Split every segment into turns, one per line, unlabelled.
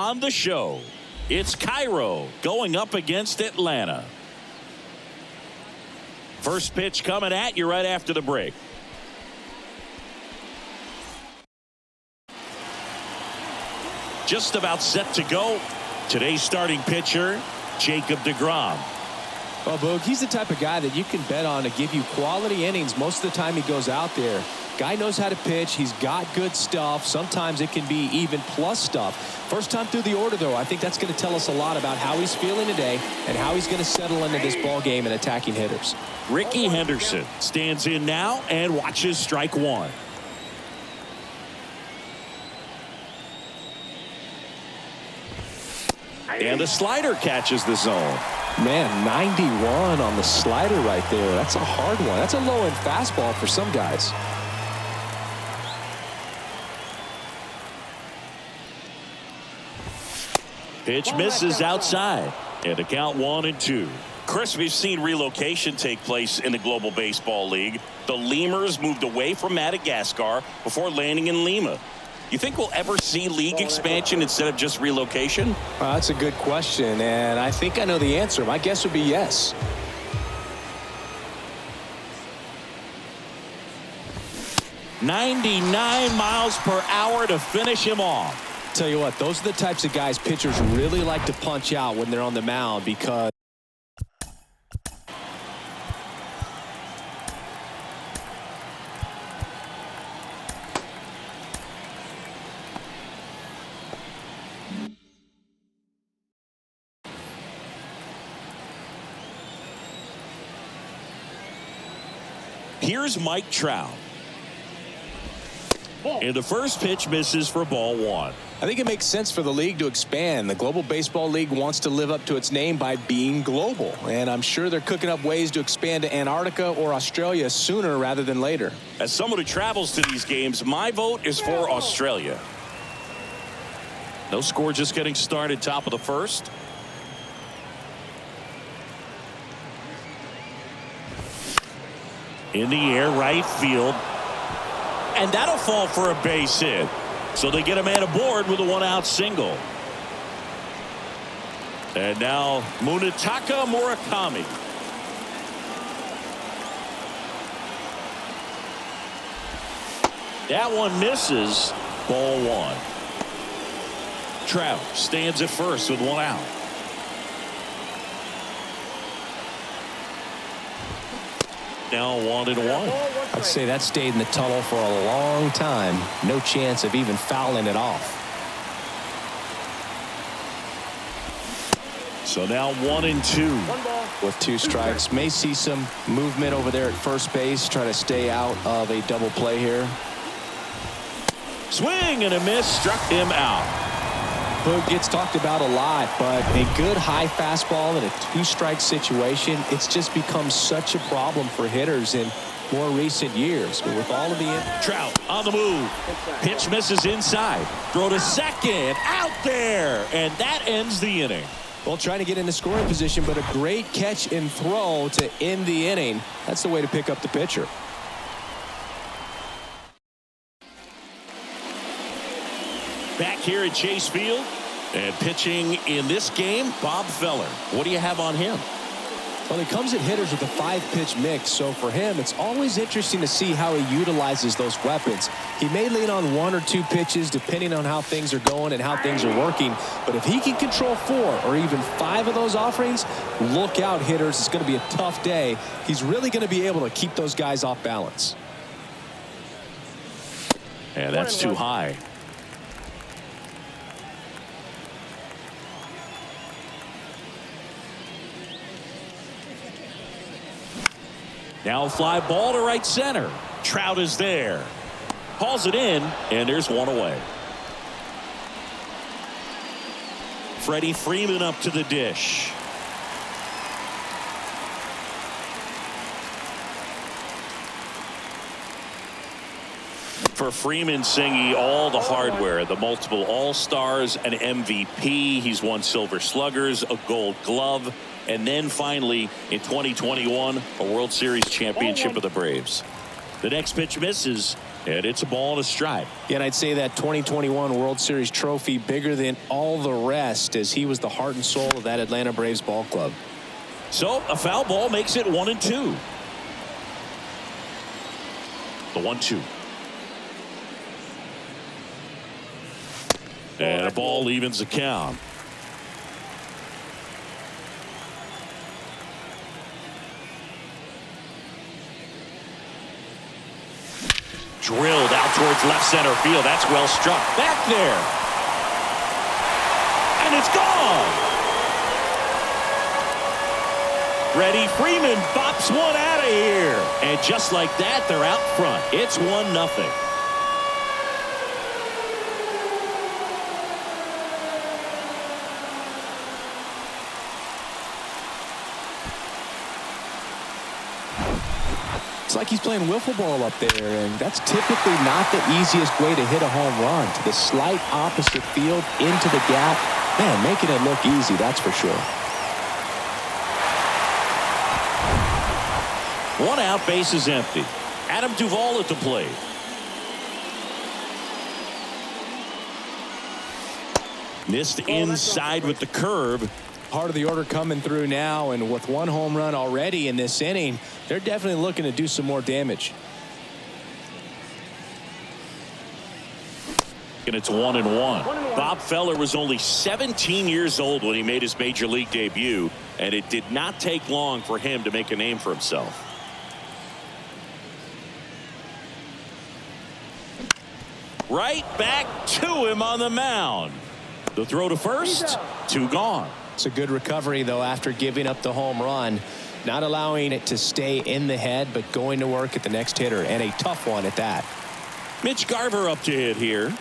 on the show. It's Cairo going up against Atlanta. First pitch coming at you right after the break. Just about set to go. Today's starting pitcher, Jacob deGrom.
Well, Boog, he's the type of guy that you can bet on to give you quality innings most of the time he goes out there. Guy knows how to pitch. He's got good stuff. Sometimes it can be even plus stuff. First time through the order, though, I think that's going to tell us a lot about how he's feeling today and how he's going to settle into this ball game and attacking hitters.
Ricky Henderson stands in now and watches strike one. And the slider catches the zone.
Man, 91 on the slider right there. That's a hard one. That's a low-end fastball for some guys.
Pitch misses outside. And the count 1-2.
Chris, we've seen relocation take place in the Global Baseball League. The Lemurs moved away from Madagascar before landing in Lima. You think we'll ever see league expansion instead of just relocation?
That's a good question, and I think I know the answer. My guess would be yes.
.99 miles per hour to finish him off.
Tell you what, those are the types of guys pitchers really like to punch out when they're on the mound because
here's Mike Trout. And the first pitch misses for ball one.
I think it makes sense for the league to expand. The Global Baseball League wants to live up to its name by being global. And I'm sure they're cooking up ways to expand to Antarctica or Australia sooner rather than later.
As someone who travels to these games, my vote is for Australia.
No score, just getting started, top of the first. In the air, right field. And that'll fall for a base hit. So they get a man aboard with a one-out single. And now Munetaka Murakami. That one misses. Ball one. Trout stands at first with one out. Now 1-1.
I'd say that stayed in the tunnel for a long time. No chance of even fouling it off.
So now 1-2.
With two strikes, may see some movement over there at first base. Try to stay out of a double play here.
Swing and a miss, struck him out.
Boog gets talked about a lot, but a good high fastball in a two-strike situation, it's just become such a problem for hitters in more recent years. But with all of the
Trout on the move. Pitch misses inside. Throw to second. Out there. And that ends the inning.
Well, trying to get into scoring position, but a great catch and throw to end the inning. That's the way to pick up the pitcher.
Back here at Chase Field and pitching in this game, Bob Feller. What do you have on him?
Well, he comes at hitters with a 5-pitch mix, so for him it's always interesting to see how he utilizes those weapons. He may lean on 1 or 2 pitches depending on how things are going and how things are working, but if he can control 4 or even 5 of those offerings, look out, hitters. It's going to be a tough day. He's really going to be able to keep those guys off balance.
And that's too high. Now fly ball to right center. Trout is there. Hauls it in, and there's one away. Freddie Freeman up to the dish. For Freeman, Singy, all the hardware, the multiple All-Stars, an MVP. He's won Silver Sluggers, a Gold Glove, and then finally in 2021 a World Series championship with the Braves. The next pitch misses, And it's a ball and a strike.
Yeah, and I'd say that 2021 World Series trophy bigger than all the rest, as he was the heart and soul of that Atlanta Braves ball club.
So a foul ball makes it 1-2. The 1-2. And a ball evens the count. Drilled out towards left center field. That's well struck. Back there. And it's gone. Freddie Freeman bops one out of here. And just like that, they're out front. It's 1-0.
It's like he's playing wiffle ball up there, and that's typically not the easiest way to hit a home run. To the slight opposite field, into the gap. Man, making it look easy, that's for sure.
One out, base is empty. Adam Duvall at the plate. Missed inside with the curve.
Part of the order coming through now, and with one home run already in this inning, they're definitely looking to do some more damage.
And it's 1-1. Bob Feller was only 17 years old when he made his major league debut, and it did not take long for him to make a name for himself. Right back to him on the mound. The throw to first, 2 gone.
It's a good recovery, though, after giving up the home run. Not allowing it to stay in the head, but going to work at the next hitter, and a tough one at that.
Mitch Garver up to hit here.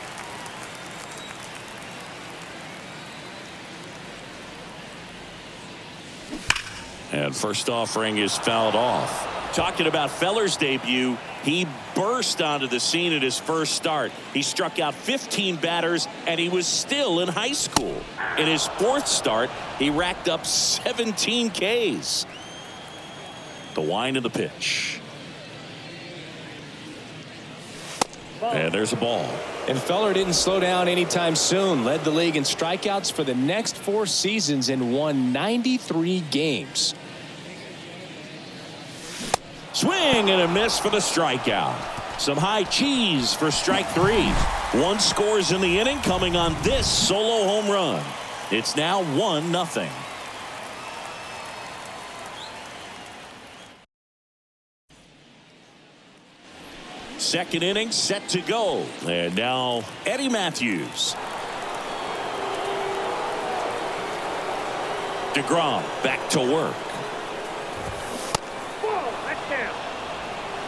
And first offering is fouled off. Talking about Feller's debut, he burst onto the scene at his first start. He struck out 15 batters, and he was still in high school. In his fourth start, he racked up 17 Ks. The wind of the pitch. And there's a ball.
And Feller didn't slow down anytime soon. Led the league in strikeouts for the next 4 seasons and won 93 games.
Swing and a miss for the strikeout. Some high cheese for strike 3. 1 scores in the inning, coming on this solo home run. It's now 1-0. Second inning set to go. And now Eddie Matthews. DeGrom back to work.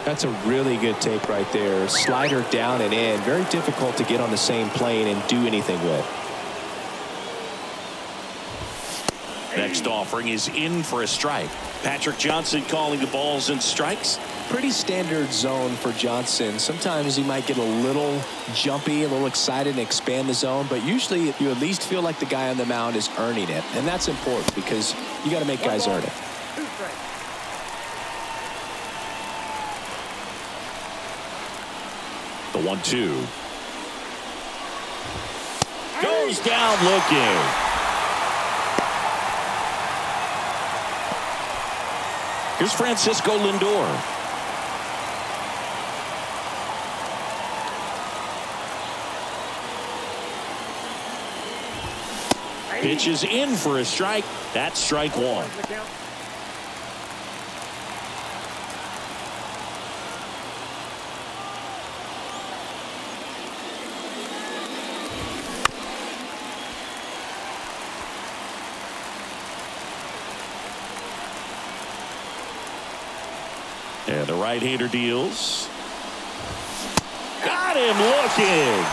That's a really good take right there. Slider down and in. Very difficult to get on the same plane and do anything with.
Next offering is in for a strike. Patrick Johnson calling the balls and strikes.
Pretty standard zone for Johnson. Sometimes he might get a little jumpy, a little excited and expand the zone, but usually you at least feel like the guy on the mound is earning it, and that's important because you got to make guys earn it.
The 1-2 goes down looking. Here's Francisco Lindor. Pitch is in for a strike. That's strike 1. And the right-hander deals. Got him looking.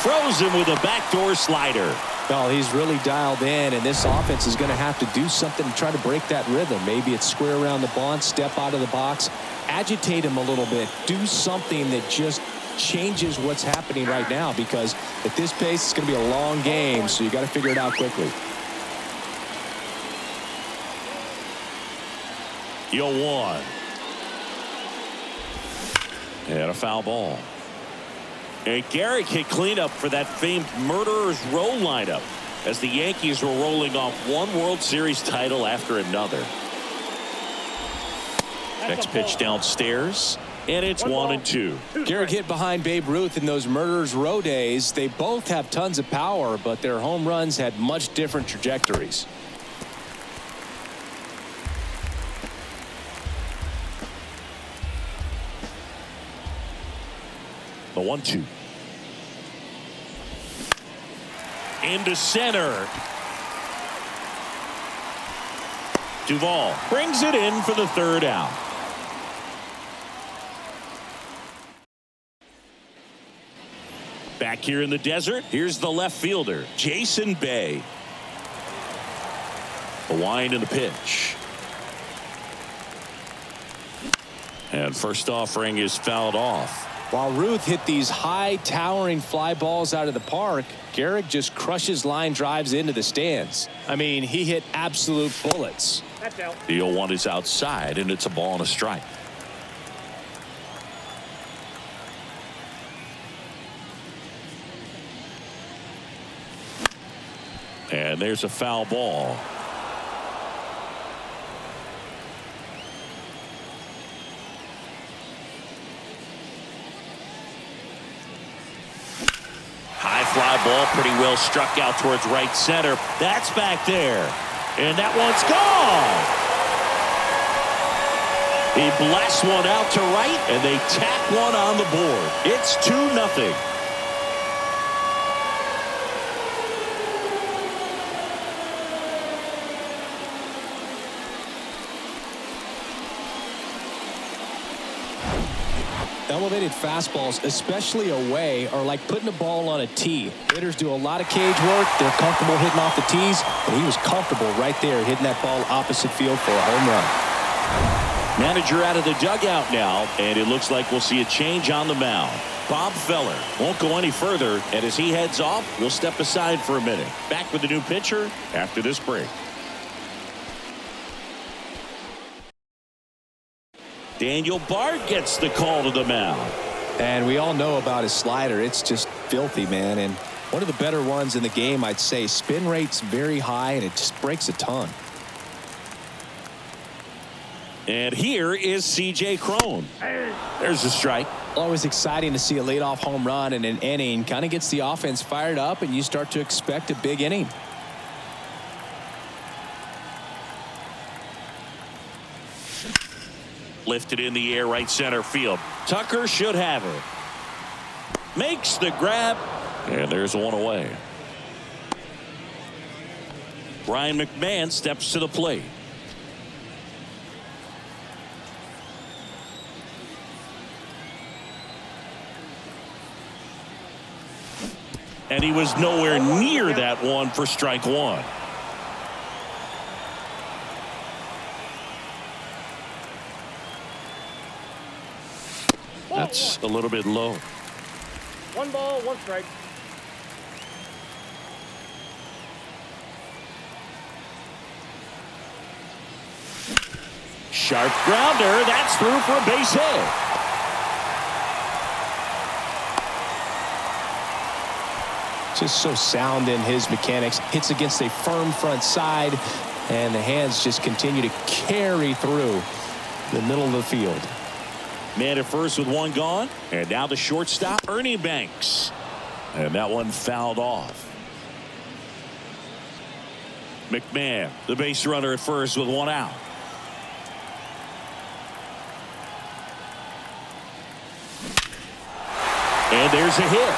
Froze him with a backdoor slider.
Well, he's really dialed in, and this offense is going to have to do something to try to break that rhythm. Maybe it's square around the bunt, step out of the box, agitate him a little bit, do something that just changes what's happening right now, because at this pace, it's going to be a long game, so you got to figure it out quickly.
0-1. And a foul ball. And Garrick hit cleanup for that famed Murderers Row lineup as the Yankees were rolling off one World Series title after another. Next pitch downstairs, and it's 1-2.
Garrick hit behind Babe Ruth in those Murderers Row days. They both have tons of power, but their home runs had much different trajectories.
The 1-2. Into center. Duvall brings it in for the third out. Back here in the desert, here's the left fielder, Jason Bay. The wind and the pitch. And first offering is fouled off.
While Ruth hit these high towering fly balls out of the park, Garrick just crushes line drives into the stands. I mean, he hit absolute bullets.
The 0-1 is outside, and it's a ball and a strike. And there's a foul ball. High fly ball, pretty well struck out towards right center. That's back there. And that one's gone. He blasts one out to right, and they tack one on the board. It's 2-0.
Elevated fastballs, especially away, are like putting a ball on a tee. Hitters do a lot of cage work. They're comfortable hitting off the tees, and he was comfortable right there hitting that ball opposite field for a home run.
Manager out of the dugout now, and it looks like we'll see a change on the mound. Bob Feller won't go any further, and as he heads off, we'll step aside for a minute. Back with the new pitcher after this break. Daniel Bard gets the call to the mound.
And we all know about his slider. It's just filthy, man. And one of the better ones in the game, I'd say. Spin rate's very high, and it just breaks a ton.
And here is C.J. Cron. There's a strike.
Always exciting to see a leadoff home run in an inning. Kind of gets the offense fired up, and you start to expect a big inning.
Lifted in the air, right center field. Tucker should have it. Makes the grab, and there's one away. Brian McMahon steps to the plate. And he was nowhere near that one for strike one. That's a little bit low.
1 ball, 1 strike.
Sharp grounder. That's through for a base hit.
Just so sound in his mechanics. Hits against a firm front side, and the hands just continue to carry through the middle of the field.
Man at first with one gone, and now the shortstop, Ernie Banks. And that one fouled off. McMahon, the base runner at first with one out. And there's a hit.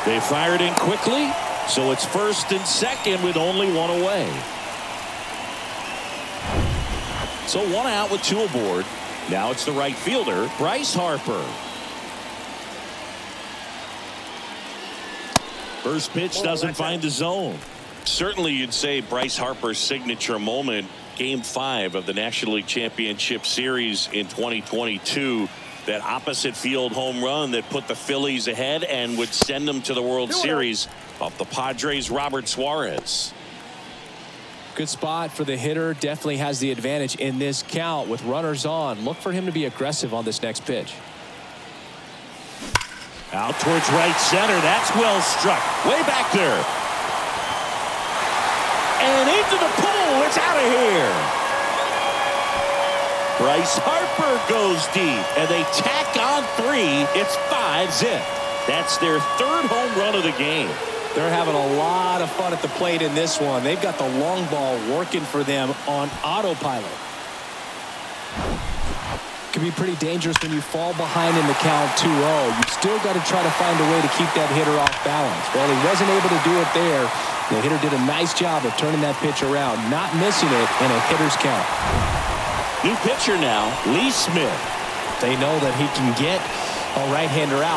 They fired in quickly, so it's first and second with only one away. So one out with two aboard. Now it's the right fielder, Bryce Harper. First pitch doesn't find the zone. Certainly you'd say Bryce Harper's signature moment, Game 5 of the National League Championship Series in 2022. That opposite field home run that put the Phillies ahead and would send them to the World Series off the Padres' Robert Suarez.
Good spot for the hitter. Definitely has the advantage in this count with runners on. Look for him to be aggressive on this next pitch.
Out towards right center. That's well struck. Way back there. And into the pool. It's out of here. Bryce Harper goes deep. And they tack on 3. It's 5-zip. That's their 3rd home run of the game.
They're having a lot of fun at the plate in this one. They've got the long ball working for them on autopilot. Can be pretty dangerous when you fall behind in the count 2-0. You still got to try to find a way to keep that hitter off balance. Well, he wasn't able to do it there. The hitter did a nice job of turning that pitch around, not missing it in a hitter's count.
New pitcher now, Lee Smith.
They know that he can get a right-hander out.